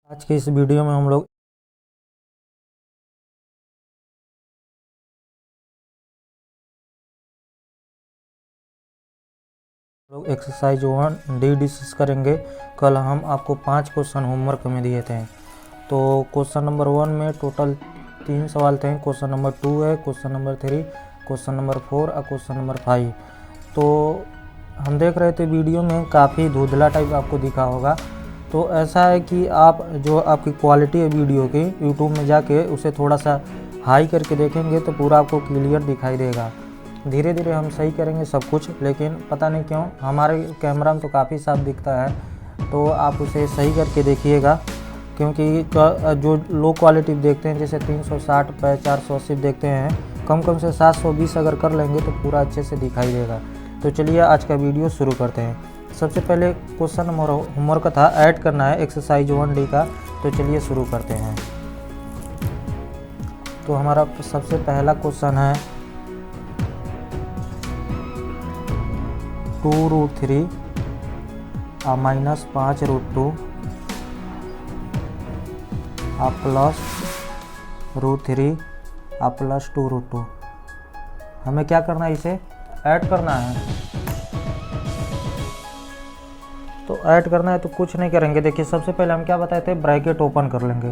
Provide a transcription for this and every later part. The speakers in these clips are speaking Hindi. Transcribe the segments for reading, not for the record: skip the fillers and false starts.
आज के इस वीडियो में हम लोग एक्सरसाइज 1D डिस्कस करेंगे। कल हम आपको 5 क्वेश्चन होमवर्क में दिए थे। तो क्वेश्चन नंबर 1 में टोटल 3 सवाल थे। क्वेश्चन नंबर 2 है, क्वेश्चन नंबर 3, क्वेश्चन नंबर 4 और क्वेश्चन नंबर 5। तो हम देख रहे थे वीडियो में काफ़ी धुंधला टाइप आपको दिखा होगा। तो ऐसा है कि आप जो आपकी क्वालिटी है वीडियो की, यूट्यूब में जाके उसे थोड़ा सा हाई करके देखेंगे तो पूरा आपको क्लियर दिखाई देगा। धीरे धीरे हम सही करेंगे सब कुछ, लेकिन पता नहीं क्यों हमारे कैमरा में तो काफ़ी साफ दिखता है। तो आप उसे सही करके देखिएगा, क्योंकि जो लो क्वालिटी देखते हैं जैसे 360 पे 480 देखते हैं, कम से 720 अगर कर लेंगे तो पूरा अच्छे से दिखाई देगा। तो चलिए आज का वीडियो शुरू करते हैं। सबसे पहले क्वेश्चन नंबर होमवर्क था, ऐड करना है एक्सरसाइज 1D का। तो चलिए शुरू करते हैं। तो हमारा सबसे पहला क्वेश्चन है 2√3 -5√2 प्लस √3 प्लस 2√2। हमें क्या करना है, इसे ऐड करना है। तो ऐड करना है तो कुछ नहीं करेंगे। देखिए सबसे पहले हम क्या बताए थे, ब्रैकेट ओपन कर लेंगे।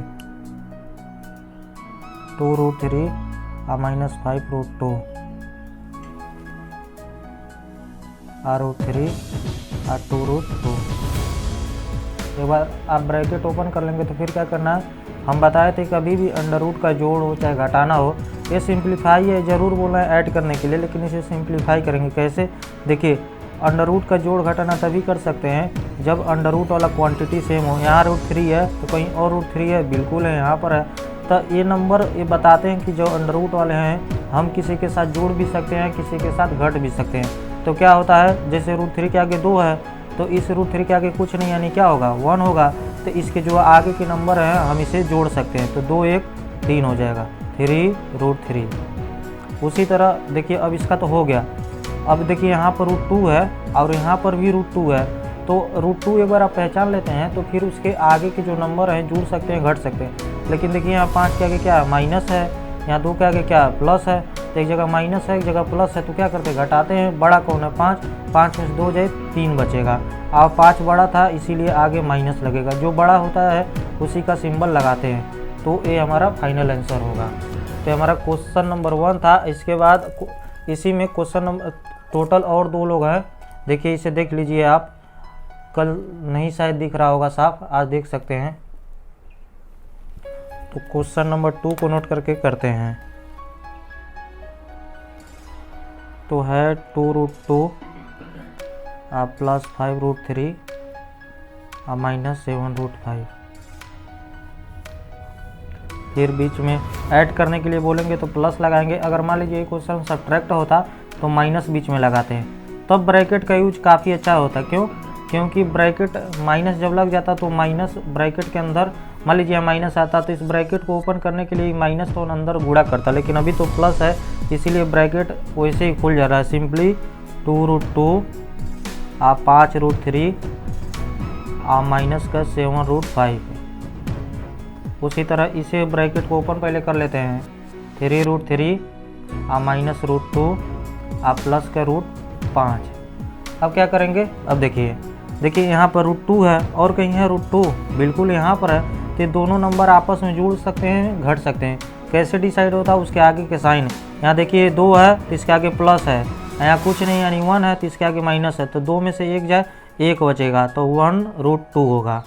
2√3 -5√2 √3 और 2√2। एक बार आप ब्रैकेट ओपन कर लेंगे तो फिर क्या करना है, हम बताए थे कभी भी अंडर रूट का जोड़ हो चाहे घटाना हो, ये सिंप्लीफाई है, ज़रूर बोला है ऐड करने के लिए, लेकिन इसे सिंप्लीफाई करेंगे कैसे। देखिए अंडर रूट का जोड़ घटाना तभी कर सकते हैं जब अंडर रूट वाला क्वांटिटी सेम हो। यहाँ √3 है तो कहीं और √3 है, बिल्कुल है यहाँ पर है। तो ये नंबर ये बताते हैं कि जो अंडर रूट वाले हैं हम किसी के साथ जोड़ भी सकते हैं, किसी के साथ घट भी सकते हैं। तो क्या होता है, जैसे √3 के आगे 2 है तो इस √3 के आगे कुछ नहीं, यानी क्या होगा 1 होगा। तो इसके जो आगे के नंबर हैं हम इसे जोड़ सकते हैं। तो 2 1 3 हो जाएगा, 3√3। उसी तरह देखिए अब इसका तो हो गया। अब देखिए यहाँ पर √2 है और यहाँ पर भी √2 है। तो √2 एक बार आप पहचान लेते हैं तो फिर उसके आगे के जो नंबर हैं जुड़ सकते हैं, घट सकते हैं। लेकिन देखिए यहाँ 5 के आगे क्या है, माइनस है, यहाँ 2 के आगे क्या है, प्लस है। तो एक जगह माइनस है, एक जगह प्लस है, तो क्या करते हैं, घटाते हैं। बड़ा कौन है, 5 में से 2 जाए 3 बचेगा। अब 5 बड़ा था इसीलिए आगे माइनस लगेगा, जो बड़ा होता है उसी का सिंबल लगाते हैं। तो ये हमारा फाइनल आंसर होगा। तो हमारा क्वेश्चन नंबर 1 था। इसके बाद इसी में क्वेश्चन नंबर टोटल और 2 लोग हैं। देखिए इसे देख लीजिए आप, कल नहीं शायद दिख रहा होगा साफ, आज देख सकते हैं। तो क्वेश्चन नंबर 2 को नोट करके करते हैं। तो है 2√2 प्लस 5√3 माइनस 7√5। फिर बीच में ऐड करने के लिए बोलेंगे तो प्लस लगाएंगे। अगर मान लीजिए क्वेश्चन सब्ट्रैक्ट होता तो माइनस बीच में लगाते हैं, तब ब्रैकेट का यूज काफ़ी अच्छा होता। क्यों? क्योंकि ब्रैकेट माइनस जब लग जाता तो माइनस ब्रैकेट के अंदर, मान लीजिए माइनस आता तो इस ब्रैकेट को ओपन करने के लिए माइनस तो अंदर गुणा करता, लेकिन अभी तो प्लस है इसीलिए ब्रैकेट वैसे ही खुल जा रहा है। सिंपली 2√2 5√3 माइनस का 7√5। उसी तरह इसे ब्रैकेट को ओपन पहले कर लेते हैं। 3√3 माइनस √2 प्लस का √5। अब क्या करेंगे, अब देखिए यहाँ पर √2 है और कहीं है √2, बिल्कुल यहाँ पर है। तो ये दोनों नंबर आपस में जुड़ सकते हैं, घट सकते हैं। कैसे डिसाइड होता है, उसके आगे के साइन। यहाँ देखिए 2 है तो इसके आगे प्लस है, यहाँ कुछ नहीं यानी 1 है तो इसके आगे माइनस है। तो 2 में से 1 जाए 1 बचेगा, तो 1√2 होगा।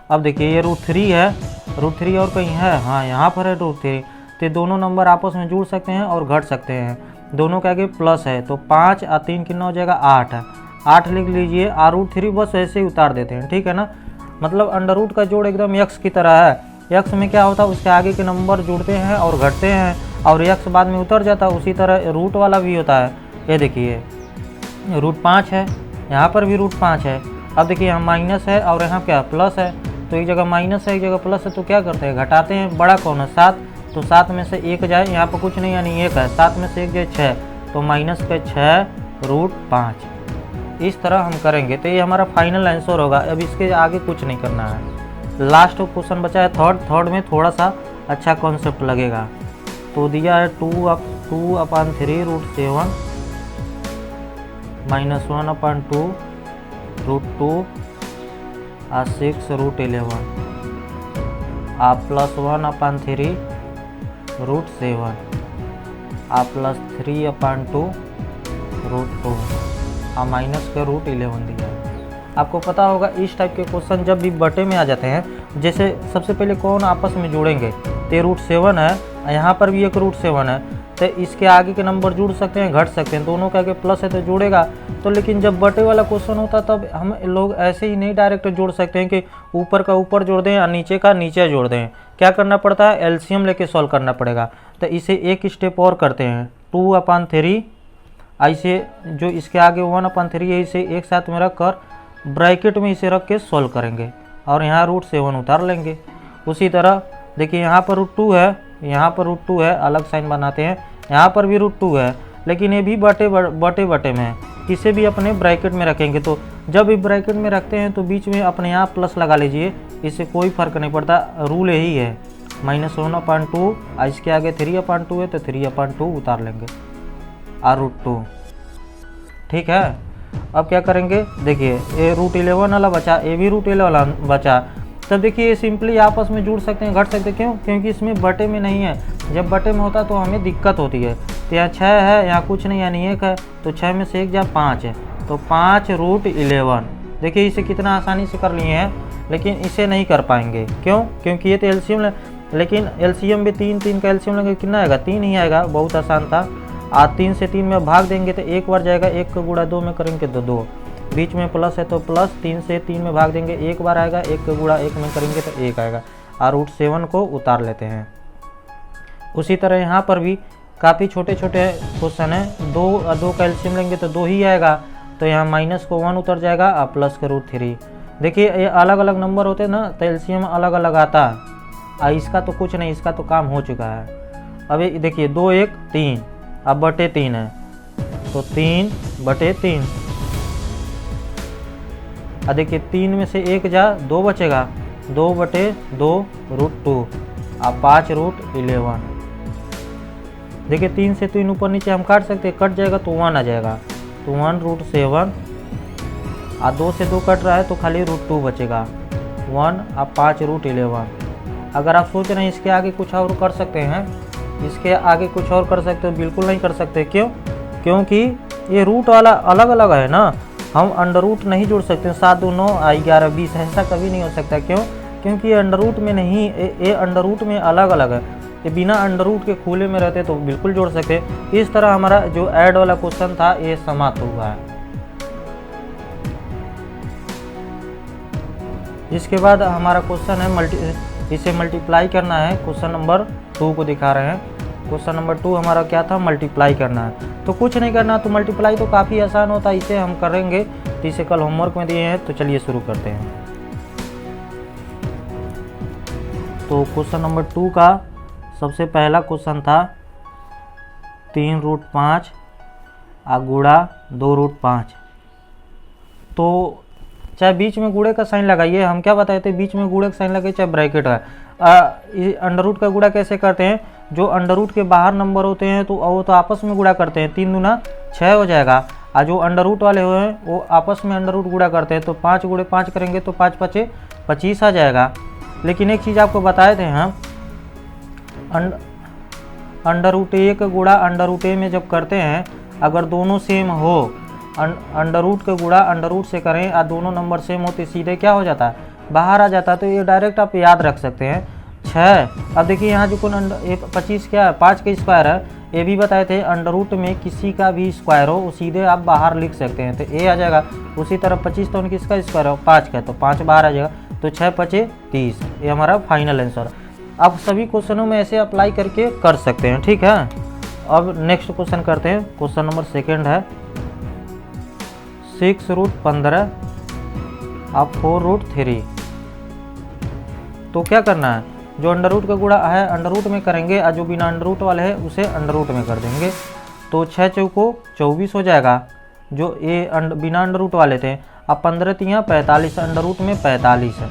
अब देखिए ये √3 है, √3 और कहीं है, हाँ यहाँ पर है √3। तो दोनों नंबर आपस में जुड़ सकते हैं और घट सकते हैं। दोनों के आगे प्लस है तो 5 और 3 कितना हो जाएगा, 8 है। 8 लिख लीजिए। √3 बस ऐसे ही उतार देते हैं, ठीक है ना। मतलब अंडर रूट का जोड़ एकदम यक्स की तरह है। यक्स में क्या होता है, उसके आगे के नंबर जुड़ते हैं और घटते हैं और यक्स बाद में उतर जाता है। उसी तरह रूट वाला भी होता है। ये देखिए √5 है, यहाँ पर भी √5 है। अब देखिए यहाँ माइनस है और यहाँ क्या प्लस है। तो एक जगह माइनस है एक जगह प्लस है, तो क्या करते हैं, घटाते हैं। बड़ा कौन है, 7, तो 7 में से 1 जाए, यहाँ पर कुछ नहीं यानी 1 है। 7 में से 1 जाए 6, तो माइनस का 6√5। इस तरह हम करेंगे तो ये हमारा फाइनल आंसर होगा। अब इसके आगे कुछ नहीं करना है। लास्ट क्वेश्चन बचा है थर्ड में थोड़ा सा अच्छा कॉन्सेप्ट लगेगा। तो दिया है 2/3 √7 -1/2 √2 और 6 √11 आप +1/3 √7 आप +3/2 √2 और माइनस का √11 दिया है। आपको पता होगा इस टाइप के क्वेश्चन जब भी बटे में आ जाते हैं, जैसे सबसे पहले कौन आपस में जुड़ेंगे, तो √7 है, यहाँ पर भी एक √7 है, तो इसके आगे के नंबर जुड़ सकते हैं, घट सकते हैं, दोनों का के प्लस है तो जुड़ेगा। तो लेकिन जब बटे वाला क्वेश्चन होता तब हम लोग ऐसे ही नहीं डायरेक्ट जोड़ सकते हैं कि ऊपर का ऊपर जोड़ दें और नीचे का नीचे जोड़ दें। क्या करना पड़ता है, एलसीएम लेके सॉल्व करना पड़ेगा। तो इसे एक स्टेप और करते हैं, 2/3 ऐसे जो इसके आगे 1/3 है, इसे एक साथ में रख कर ब्रैकेट में इसे रख के सॉल्व करेंगे और यहाँ √7 उतार लेंगे। उसी तरह देखिए यहाँ पर √2 है, यहाँ पर √2 है, अलग साइन बनाते हैं, यहाँ पर भी √2 है, लेकिन ये भी बटे में है, किसे भी अपने ब्रैकेट में रखेंगे। तो जब भी ब्रैकेट में रखते हैं तो बीच में अपने यहाँ प्लस लगा लीजिए, इससे कोई फर्क नहीं पड़ता, रूल यही है। -1/2 इसके आगे 3/2 है तो 3/2 उतार लेंगे और √2। ठीक है, अब क्या करेंगे, देखिए ये √11 वाला बचा, ये भी √11 वाला बचा। तब देखिए ये सिंपली आपस में जुड़ सकते हैं, घट सकते हैं, क्यों, क्योंकि इसमें बटे में नहीं है। जब बटे में होता तो हमें दिक्कत होती है। तो यहाँ 6 है, यहाँ कुछ नहीं यानी 1 है, तो 6 में से 1 जा 5 है, तो 5 √11। देखिए इसे कितना आसानी से कर लिए हैं, लेकिन इसे नहीं कर पाएंगे, क्यों, क्योंकि ये तो एलसीएम, लेकिन एलसीएम भी 3 का एलसीएम लेंगे, कितना आएगा, 3 ही आएगा, बहुत आसान था। आज 3 से 3 में भाग देंगे तो एक बार जाएगा, 1 का गुणा 2 में करेंगे तो 2, बीच में प्लस है तो प्लस, 3 से 3 में भाग देंगे एक बार आएगा, 1 का गुणा 1 में करेंगे तो 1 आएगा, और √7 को उतार लेते हैं। उसी तरह यहाँ पर भी काफ़ी छोटे छोटे क्वेश्चन है, 2 का एलसीएम लेंगे तो 2 ही आएगा, तो यहाँ माइनस को 1 उतर जाएगा और प्लस का √3। देखिए ये अलग अलग नंबर होते हैं ना, तो एलसीएम अलग अलग आता है, इसका तो कुछ नहीं, इसका तो काम हो चुका है। अब देखिए 2 1 3, अब बटे 3 है तो 3/3, अब देखिए 3 में से 1 जा 2 बचेगा, 2/2 √2 अब 5 √11। देखिए 3 से 3 ऊपर नीचे हम काट सकते हैं, कट जाएगा तो 1 आ जाएगा, तो 1 √7 और 2 से 2 कट रहा है तो खाली √2 बचेगा, 1 अब 5 √11। अगर आप सोच रहे हैं इसके आगे कुछ और कर सकते हैं, इसके आगे कुछ और कर सकते हो, बिल्कुल नहीं कर सकते। क्यों, क्योंकि ये रूट वाला अलग अलग है ना, हम अंडर रूट नहीं जोड़ सकते, 7 2 9 11 20 ऐसा कभी नहीं हो सकता। क्यों, क्योंकि ये अंडर रूट में नहीं, ये अंडर रूट में अलग अलग है, ये बिना अंडर रूट के खुले में रहते तो बिल्कुल जोड़ सकते। इस तरह हमारा जो ऐड वाला क्वेश्चन था ये समाप्त हुआ है। इसके बाद हमारा क्वेश्चन है इसे मल्टीप्लाई करना है। क्वेश्चन नंबर 2 को दिखा रहे हैं। क्वेश्चन नंबर 2 हमारा क्या था, मल्टीप्लाई करना है। तो कुछ नहीं करना, तो मल्टीप्लाई तो काफ़ी आसान होता है, इसे हम करेंगे, तो इसे कल होमवर्क में दिए हैं। तो चलिए शुरू करते हैं। तो क्वेश्चन नंबर 2 का सबसे पहला क्वेश्चन था 3√5 गुणा 2√5। तो चाहे बीच में गुणे का साइन लगाइए, हम क्या बताए थे, बीच में गुणे का साइन लगाइए चाहे ब्रैकेट है। अंडर रूट का गुणा कैसे करते हैं, जो अंडर रूट के बाहर नंबर होते हैं तो वो तो आपस में गुणा करते हैं, 3 दूना 6 हो जाएगा। और जो अंडर रूट वाले हुए हैं वो आपस में अंडर रूट गुणा करते हैं, तो 5 गुणे 5 करेंगे तो 5 5 25 आ जाएगा। लेकिन एक चीज़ आपको बताए थे हम, अंडर रूट ए का गुणा अंडर रूट ए में जब करते हैं, अगर दोनों सेम हो, अंडर रूट का गुणा अंडर रूट से करें और दोनों नंबर सेम हो तो सीधे क्या हो जाता है, बाहर आ जाता है। तो ये डायरेक्ट आप याद रख सकते हैं 6। अब देखिए यहाँ जो कौन 25 क्या है, 5 का स्क्वायर है, ये भी बताए थे अंडर रूट में किसी का भी स्क्वायर हो वो सीधे आप बाहर लिख सकते हैं, तो ए आ जाएगा। उसी तरह 25 तो किसका स्क्वायर हो, 5 का, तो 5 बाहर आ जाएगा, तो 6 5 30। ये हमारा फाइनल आंसर। आप सभी क्वेश्चनों में ऐसे अप्लाई करके कर सकते हैं, ठीक है। अब नेक्स्ट क्वेश्चन करते हैं। क्वेश्चन नंबर 2 है 6√15 अब 4√3। तो क्या करना है, जो अंडर रूट का गुणा है अंडर रूट में करेंगे और जो बिना अंडर रूट वाले है उसे अंडर रूट में कर देंगे। तो 6 चौको 24 हो जाएगा, जो ये बिना अंडर रूट वाले थे। अब 15 3 45, अंडर रूट में 45 है,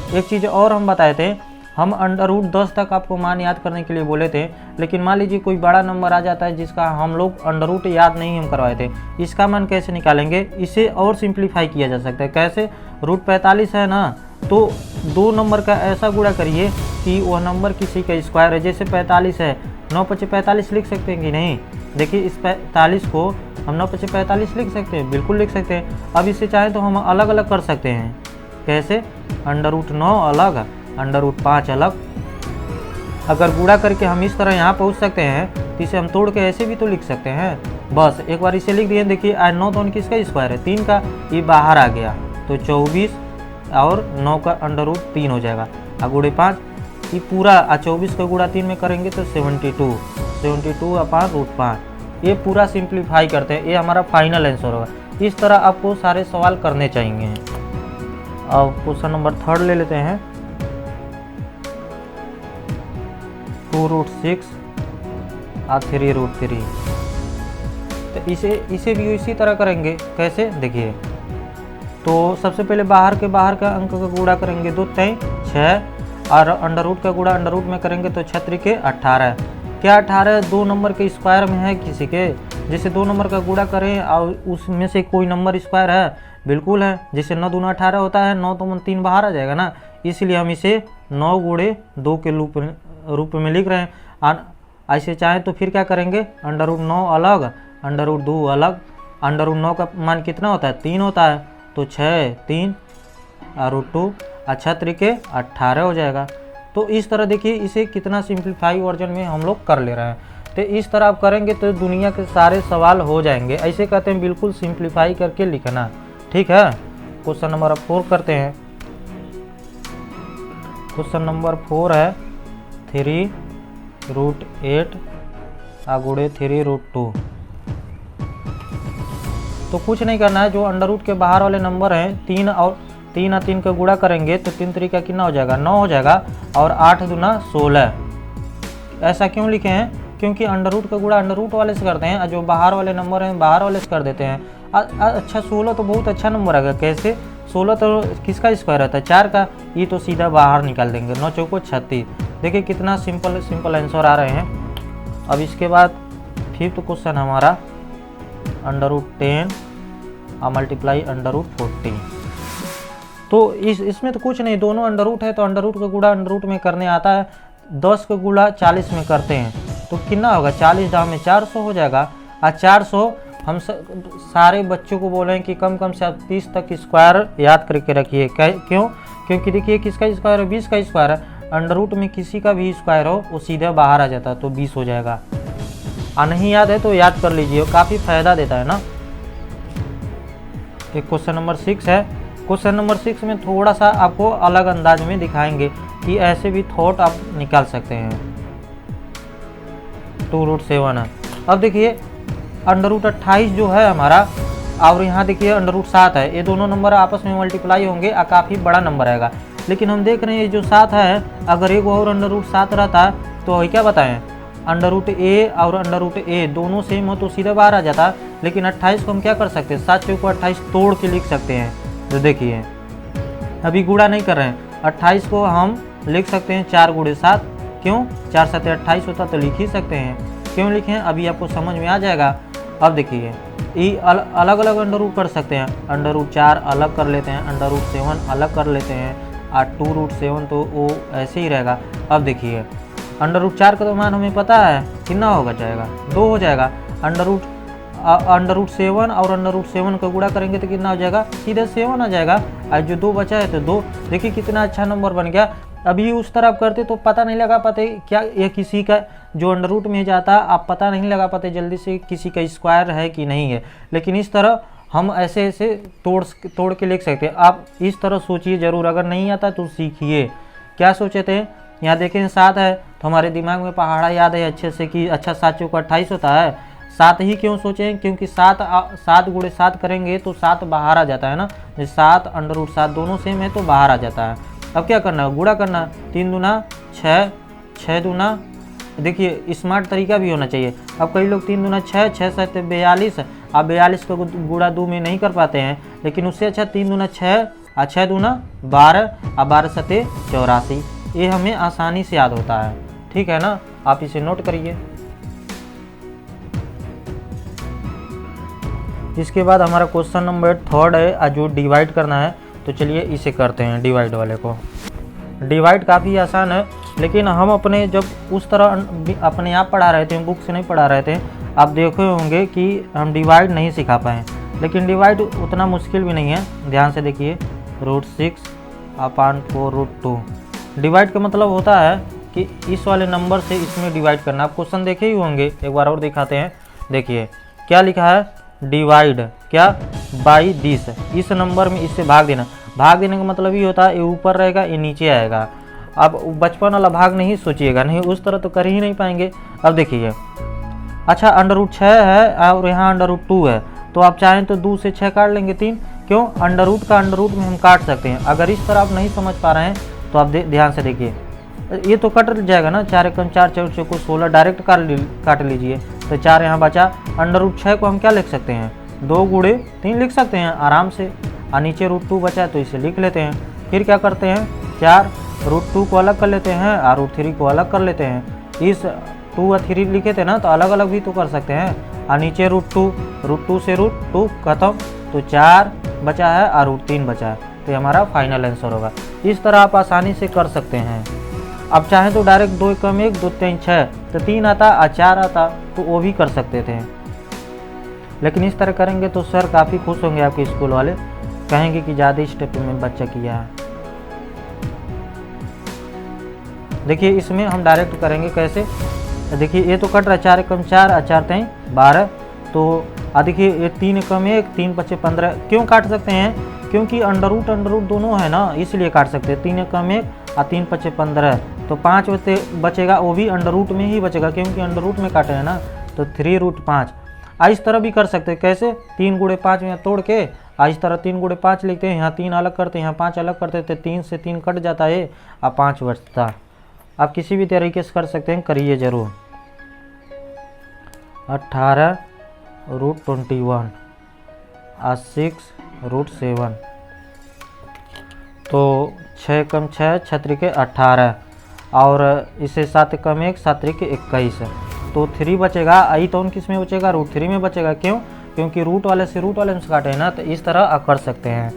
एक चीज़ और हम बताए थे, हम अंडर रूट 10 तक आपको मान याद करने के लिए बोले थे, लेकिन मान लीजिए कोई बड़ा नंबर आ जाता है जिसका हम लोग अंडर रूट याद नहीं हम करवाए थे, इसका मान कैसे निकालेंगे? इसे और सिंप्लीफाई किया जा सकता है। कैसे? रूट 45 है ना, तो 2 नंबर का ऐसा गुणा करिए कि वह नंबर किसी का स्क्वायर है। जैसे 45 है, 9 पचे 45 लिख सकते हैं कि नहीं? देखिए इस 45 को हम 9 पचे 45 लिख सकते हैं, बिल्कुल लिख सकते हैं। अब इसे चाहें तो हम अलग अलग कर सकते हैं। कैसे? अंडर रूट 9 अलग, अंडर रूट 5 अलग। अगर गुणा करके हम इस तरह यहाँ पहुँच सकते हैं तो इसे हम तोड़ के ऐसे भी तो लिख सकते हैं। बस एक बार इसे लिख दिए। देखिए 9 तो किसका स्क्वायर है? 3 का, ये बाहर आ गया तो 24 और 9 का अंडर रूट 3 हो जाएगा। और गुणे 5, ये पूरा 24 का गुणा 3 में करेंगे तो 72 अपान रूट 5। ये पूरा सिंप्लीफाई करते हैं, ये हमारा फाइनल आंसर होगा। इस तरह आपको सारे सवाल करने चाहिए। अब क्वेश्चन नंबर 3 ले लेते हैं। 2 रूट 6 और 3 रूट 3। तो इसे भी इसी तरह करेंगे। कैसे? देखिए, तो सबसे पहले बाहर का अंक का गुणा करेंगे, 2 3 6 और अंडर रूट का गुणा अंडर रूट में करेंगे तो 6 3 के 18। क्या 18 2 नंबर के स्क्वायर में है किसी के? जैसे 2 नंबर का गुणा करें और उसमें से कोई नंबर स्क्वायर है, बिल्कुल है। जैसे 9 दूना 18 होता है, 9 तो 3 बाहर आ जाएगा ना, इसलिए हम इसे 9 गुणे 2 के रूप में लिख रहे हैं। ऐसे चाहें तो फिर क्या करेंगे? अंडर रूट 9 अलग, अंडर रूट 2 अलग। अंडर रूट 9 का मान कितना होता है? 3 होता है, तो 6 3 और रूट 2 अच्छा तरीके 18 हो जाएगा। तो इस तरह देखिए इसे कितना सिंप्लीफाई वर्जन में हम लोग कर ले रहे हैं। तो इस तरह आप करेंगे तो दुनिया के सारे सवाल हो जाएंगे। ऐसे कहते हैं बिल्कुल सिंप्लीफाई करके लिखना, ठीक है। क्वेश्चन नंबर 4 करते हैं। क्वेश्चन नंबर 4 है 3 रूट 8 गुणे 3 रूट 2। तो कुछ नहीं करना है, जो अंडर रूट के बाहर वाले नंबर हैं 3 और 3 का गुणा करेंगे तो 3 3 का कितना हो जाएगा? 9 हो जाएगा और 8 दूना 16। ऐसा क्यों लिखे हैं? क्योंकि अंडर रूट का गुणा अंडर रूट वाले से करते हैं और जो बाहर वाले नंबर हैं बाहर वाले से कर देते हैं। अच्छा 16 तो बहुत अच्छा नंबर आएगा। कैसे? 16 तो किसका स्क्वायर रहता है? 4 का, ये तो सीधा बाहर निकाल देंगे। 9 चौको 36। देखिए कितना सिंपल आंसर आ रहे हैं। अब इसके बाद 5th क्वेश्चन हमारा अंडर रूट 10 और मल्टीप्लाई अंडर रूट 40। तो इसमें तो कुछ नहीं, दोनों अंडर रूट है तो अंडर रूट का गुणा अंडर रूट में करने आता है। 10 का गुणा 40 में करते हैं तो कितना होगा? 40 दाम में 400 हो जाएगा। और 400 हम सारे बच्चों को बोले हैं कि कम से आप 30 तक स्क्वायर याद करके रखिए। क्यों? क्योंकि देखिए किसका स्क्वायर है? 20 का स्क्वायर है। अंडर रूट में किसी का भी स्क्वायर हो वो सीधा बाहर आ जाता है तो 20 हो जाएगा। नहीं याद है तो याद कर लीजिए, काफ़ी फायदा देता है ना। एक क्वेश्चन नंबर 6 है। क्वेश्चन नंबर 6 में थोड़ा सा आपको अलग अंदाज में दिखाएंगे कि ऐसे भी थॉट आप निकाल सकते हैं। 2 रूट 7 है। अब देखिए अंडर रूट 28 जो है हमारा, और यहाँ देखिए अंडर रूट 7 है, ये दोनों नंबर आपस में मल्टीप्लाई होंगे और काफ़ी बड़ा नंबर आएगा। लेकिन हम देख रहे हैं ये जो 7 है, अगर एक और अंडर रूट 7 रहता तो क्या बताएं? अंडर रूट ए और अंडर रूट ए दोनों सेम हो तो सीधा बाहर आ जाता। लेकिन 28 को हम क्या कर सकते हैं? 7 चौको 28 तोड़ के लिख सकते हैं। तो देखिए अभी गुणा नहीं कर रहे हैं, 28 को हम लिख सकते हैं 4 गुणे 7। क्यों? 4 7 28 होता तो लिख ही सकते हैं। क्यों लिखें? अभी आपको समझ में आ जाएगा। अब देखिए ये अलग अलग अंडर रूट कर सकते हैं। अंडर रूट 4 अलग कर लेते हैं, अंडर रूट 7 अलग कर लेते हैं, और 2 रूट 7 तो वो ऐसे ही रहेगा। अब देखिए अंडर रूट 4 का तो मान हमें पता है कितना होगा जाएगा? 2 हो जाएगा। अंडर रूट 7 और अंडर रूट 7 का गुणा करेंगे तो कितना हो जाएगा? सीधा 7 आ जाएगा। और जो 2 बचा है तो 2। देखिए कितना अच्छा नंबर बन गया। अभी उस तरह आप करते तो पता नहीं लगा पाते क्या ये किसी का जो अंडर रूट में जाता आप पता नहीं लगा पाते जल्दी से किसी का स्क्वायर है कि नहीं है। लेकिन इस तरह हम ऐसे तोड़ के लिख सकते हैं। आप इस तरह सोचिए ज़रूर, अगर नहीं आता तो सीखिए। क्या सोचे थे? यहाँ देखें 7 है तो हमारे दिमाग में पहाड़ा याद है अच्छे से कि अच्छा 7 चौको 28 होता है। 7 ही क्यों सोचें? क्योंकि 7 गुणे 7 करेंगे तो 7 बाहर आ जाता है ना। जैसे 7 अंडर रूट 7 दोनों सेम है तो बाहर आ जाता है। अब क्या करना है? गुणा करना। 3 दूना 6, 6 दूना, देखिए स्मार्ट तरीका भी होना चाहिए। अब कई लोग 3 दूना 6, 6 7 42, आप 42 को गुणा 2 में नहीं कर पाते हैं। लेकिन उससे अच्छा 3 दूना 6 6 दूना 12 और 12 सते 84। ये हमें आसानी से याद होता है, ठीक है ना। आप इसे नोट करिए। इसके बाद हमारा क्वेश्चन नंबर 3 है जो डिवाइड करना है। तो चलिए इसे करते हैं, डिवाइड वाले को। डिवाइड काफ़ी आसान है, लेकिन हम अपने जब उस तरह अपने आप पढ़ा रहे थे, बुक से नहीं पढ़ा रहे थे, आप देखे होंगे कि हम डिवाइड नहीं सिखा पाए। लेकिन डिवाइड उतना मुश्किल भी नहीं है। ध्यान से देखिए, √6/4√2। डिवाइड का मतलब होता है कि इस वाले नंबर से इसमें डिवाइड करना। आप क्वेश्चन देखे ही होंगे, एक बार और दिखाते हैं। देखिए क्या लिखा है, डिवाइड क्या बाई दिस। इस नंबर में इससे भाग देना। भाग देने का मतलब ये होता है ये ऊपर रहेगा, ये नीचे आएगा। अब बचपन वाला भाग नहीं सोचिएगा, नहीं उस तरह तो कर ही नहीं पाएंगे। अब देखिए, अच्छा √6 है और यहाँ √2 है, तो आप चाहें तो 2 से 6 काट लेंगे 3। क्यों? अंडर का अंडर रूट में हम काट सकते हैं। अगर इस तरह आप नहीं समझ पा रहे हैं तो आप ध्यान से देखिए, ये तो कट जाएगा ना, 4 एकम 4 4 को 16 डायरेक्ट काट लीजिए। तो 4 यहाँ बचा। √6 को हम क्या लिख सकते हैं, 2 गुणे 3 लिख सकते हैं आराम से। और नीचे √2 बचा है तो इसे लिख लेते हैं। फिर क्या करते हैं, 4 √2 को अलग कर लेते हैं और √3 को अलग कर लेते हैं। इस 2 और 3 लिखे थे ना, तो अलग अलग भी तो कर सकते हैं। और नीचे √2 से √2 खत्म, तो 4 बचा है और √3 बचा है। तो ये हमारा फाइनल आंसर होगा। इस तरह आप आसानी से कर सकते हैं। अब चाहें तो डायरेक्ट 2 एकम 1 2 3 6 तो 3 आता और 4 आता, तो वो भी कर सकते थे। लेकिन इस तरह करेंगे तो सर काफ़ी खुश होंगे आपके स्कूल वाले, कहेंगे कि ज़्यादा स्टेप में बच्चा किया है। देखिए इसमें हम डायरेक्ट करेंगे कैसे, देखिए ये तो कट रहा है, 4 एकम 4 और 4 3 12। तो देखिए ये 3 एकम 1 3 5 15। क्यों काट सकते हैं, क्योंकि अंडर रूट दोनों है ना, इसलिए काट सकते हैं। 3 एकम 1 और 3 5 15, तो 5 बचेगा, वो भी अंडर रूट में ही बचेगा क्योंकि अंडर रूट में काटे हैं ना। तो 3√5। इस तरह भी कर सकते हैं, कैसे, 3 गुणे 5 में तोड़ के इस तरह 3 गुणे 5 लिखते हैं, यहाँ 3 अलग करते हैं, यहाँ 5 अलग करते थे, 3 से 3 कट जाता है और 5 बचता। आप किसी भी तरीके से कर सकते हैं, करिए ज़रूर। 18√21 और 6√7। तो 6 एकम 6 6 के 18 और इसे 7 एकम 1 7 के 21। तो 3 बचेगा। आई तो किस में बचेगा, √3 में बचेगा। क्यों? क्योंकि रूट वाले से काटे हैं ना, तो इस तरह आप कर सकते हैं।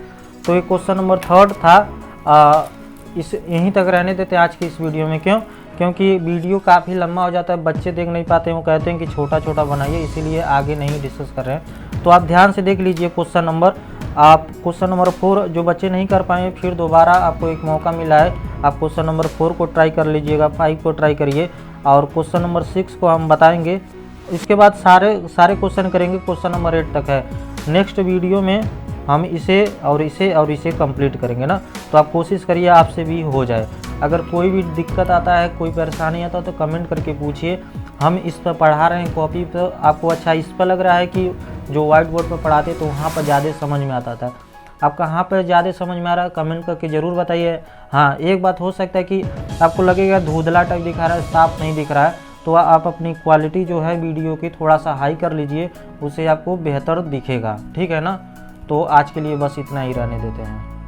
तो ये क्वेश्चन नंबर 3 था। इस यहीं तक रहने देते हैं आज की इस वीडियो में। क्यों? क्योंकि वीडियो काफ़ी लंबा हो जाता है, बच्चे देख नहीं पाते हैं, वो कहते हैं कि छोटा छोटा बनाइए, इसीलिए आगे नहीं डिस्कस कर रहे हैं। तो आप ध्यान से देख लीजिए क्वेश्चन नंबर। आप क्वेश्चन नंबर 4 जो बच्चे नहीं कर पाए, फिर दोबारा आपको एक मौका मिला है, आप क्वेश्चन नंबर 4 को ट्राई कर लीजिएगा, 5 को ट्राई करिए और क्वेश्चन नंबर 6 को हम बताएंगे। इसके बाद सारे क्वेश्चन करेंगे, क्वेश्चन नंबर 8 तक है। नेक्स्ट वीडियो में हम इसे कंप्लीट करेंगे ना। तो आप कोशिश करिए आपसे भी हो जाए। अगर कोई भी दिक्कत आता है, कोई परेशानी आता है तो कमेंट करके पूछिए। हम इस पर पढ़ा रहे हैं कॉपी पर, आपको अच्छा इस पर लग रहा है कि जो व्हाइट बोर्ड पर पढ़ाते तो वहाँ पर ज़्यादा समझ में आता था। आप कहाँ पर ज़्यादा समझ में आ रहा है कमेंट करके ज़रूर बताइए। हाँ, एक बात हो सकता है कि आपको लगेगा धुंधला टाइप दिखा रहा है, साफ नहीं दिख रहा है, तो आप अपनी क्वालिटी जो है वीडियो की थोड़ा सा हाई कर लीजिए, उससे आपको बेहतर दिखेगा, ठीक है ना। तो आज के लिए बस इतना ही रहने देते हैं।